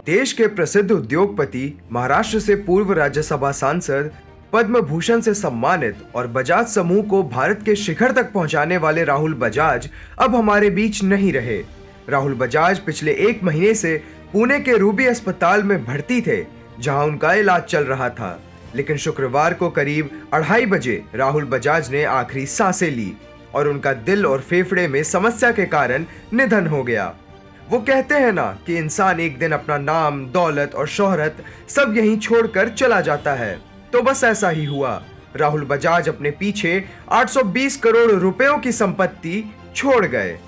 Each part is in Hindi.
देश के प्रसिद्ध उद्योगपति, महाराष्ट्र से पूर्व राज्यसभा सांसद, पद्म भूषण से सम्मानित और बजाज समूह को भारत के शिखर तक पहुंचाने वाले राहुल बजाज अब हमारे बीच नहीं रहे। राहुल बजाज पिछले 1 महीने से पुणे के रूबी अस्पताल में भर्ती थे, जहां उनका इलाज चल रहा था। लेकिन शुक्रवार को करीब 2:30 बजे राहुल बजाज ने आखिरी सांसें ली और उनका दिल और फेफड़े में समस्या के कारण निधन हो गया। वो कहते हैं ना कि इंसान एक दिन अपना नाम, दौलत और शोहरत सब यहीं छोड़कर चला जाता है, तो बस ऐसा ही हुआ। राहुल बजाज अपने पीछे 820 करोड़ रुपयों की संपत्ति छोड़ गए।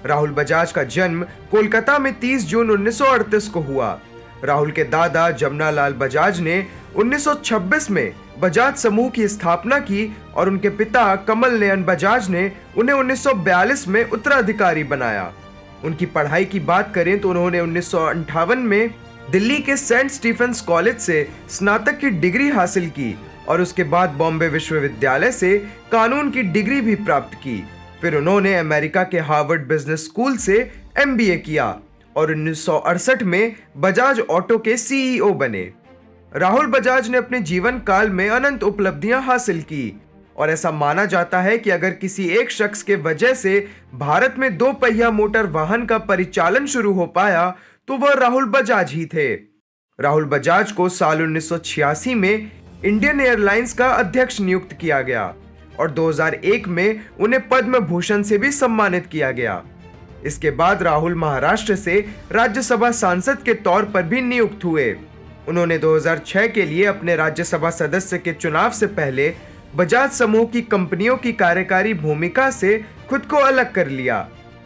राहुल बजाज का जन्म कोलकाता में 30 जून 1938 को हुआ। राहुल के दादा जमनालाल बजाज ने 1926 में बजाज समूह की स्थापना की और उनके पिता कमल नयन बजाज ने उन्हें 1942 में उत्तराधिकारी बनाया। उनकी पढ़ाई की बात करें तो उन्होंने 1958 में दिल्ली के सेंट स्टीफेंस कॉलेज से स्नातक की डिग्री हासिल की और उसके बाद बॉम्बे विश्वविद्यालय से कानून की डिग्री भी प्राप्त की। फिर उन्होंने अमेरिका के हार्वर्ड बिजनेस स्कूल से MBA किया और 1968 में बजाज ऑटो के CEO बने। राहुल बजाज ने अपने जीवन काल में अनंत उपलब्धियां हासिल की और ऐसा माना जाता है कि अगर किसी एक शख्स के वजह से भारत में 2 पहिया मोटर वाहन का परिचालन शुरू हो पाया तो वह राहुल बजाज ही थे। राहुल बजाज को साल 1986 में इंडियन एयरलाइंस का अध्यक्ष नियुक्त किया गया और 2001 में उन्हें पद्म भूषण से भी सम्मानित किया गया। इसके बाद राहुल महाराष्ट्र से राज्यसभा सांसद के तौर पर भी नियुक्त हुए। उन्होंने 2006 के लिए अपने राज्यसभा सदस्य के चुनाव से पहले बजाज समूह की कंपनियों की कार्यकारी भूमिका से खुद को अलग कर लिया।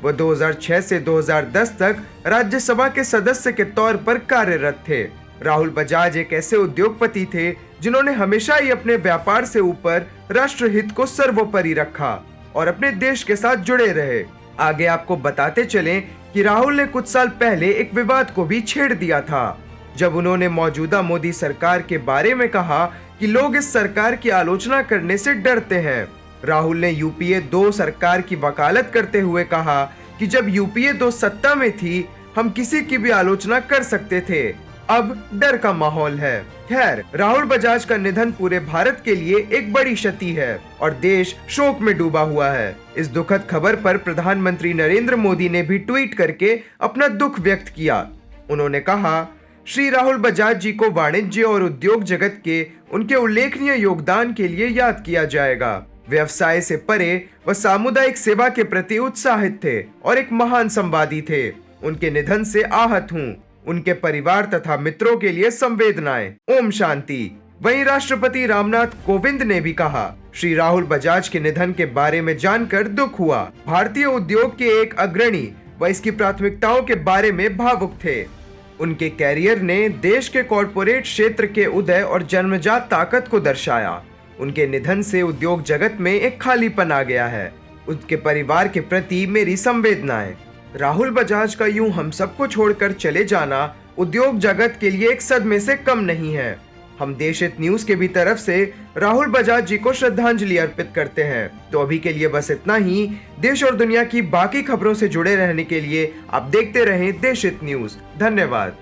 वह 2006 से 2010 तक राज्यसभा के सदस्य के तौर पर कार्यरत थे। राहुल बजाज एक ऐसे उद्योगपति थे जिन्होंने हमेशा ही अपने व्यापार से ऊपर राष्ट्रहित को सर्वोपरि रखा और अपने देश के साथ जुड़े रहे। आगे आपको बताते चलें कि राहुल ने कुछ साल पहले एक विवाद को भी छेड़ दिया था, जब उन्होंने मौजूदा मोदी सरकार के बारे में कहा कि लोग इस सरकार की आलोचना करने से डरते हैं। राहुल ने UPA 2 सरकार की वकालत करते हुए कहा कि जब UPA 2 सत्ता में थी, हम किसी की भी आलोचना कर सकते थे, अब डर का माहौल है। खैर, राहुल बजाज का निधन पूरे भारत के लिए एक बड़ी क्षति है और देश शोक में डूबा हुआ है। इस दुखद खबर पर प्रधानमंत्री नरेंद्र मोदी ने भी ट्वीट करके अपना दुख व्यक्त किया। उन्होंने कहा, श्री राहुल बजाज जी को वाणिज्य और उद्योग जगत के उनके उल्लेखनीय योगदान के लिए याद किया जाएगा। व्यवसाय से परे वह सामुदायिक सेवा के प्रति उत्साहित थे और एक महान संवादी थे। उनके निधन से आहत हूँ। उनके परिवार तथा मित्रों के लिए संवेदनाएं। ओम शांति। वहीं राष्ट्रपति रामनाथ कोविंद ने भी कहा, श्री राहुल बजाज के निधन के बारे में जानकर दुख हुआ। भारतीय उद्योग के एक अग्रणी व इसकी प्राथमिकताओं के बारे में भावुक थे। उनके कैरियर ने देश के कॉरपोरेट क्षेत्र के उदय और जन्मजात ताकत को दर्शाया। उनके निधन से उद्योग जगत में एक खालीपन आ गया है। उनके परिवार के प्रति मेरी संवेदनाएं। राहुल बजाज का यूं हम सबको छोड़कर चले जाना उद्योग जगत के लिए एक सदमे से कम नहीं है। हम देशहित न्यूज के भी तरफ से राहुल बजाज जी को श्रद्धांजलि अर्पित करते हैं। तो अभी के लिए बस इतना ही। देश और दुनिया की बाकी खबरों से जुड़े रहने के लिए आप देखते रहें देशहित न्यूज। धन्यवाद।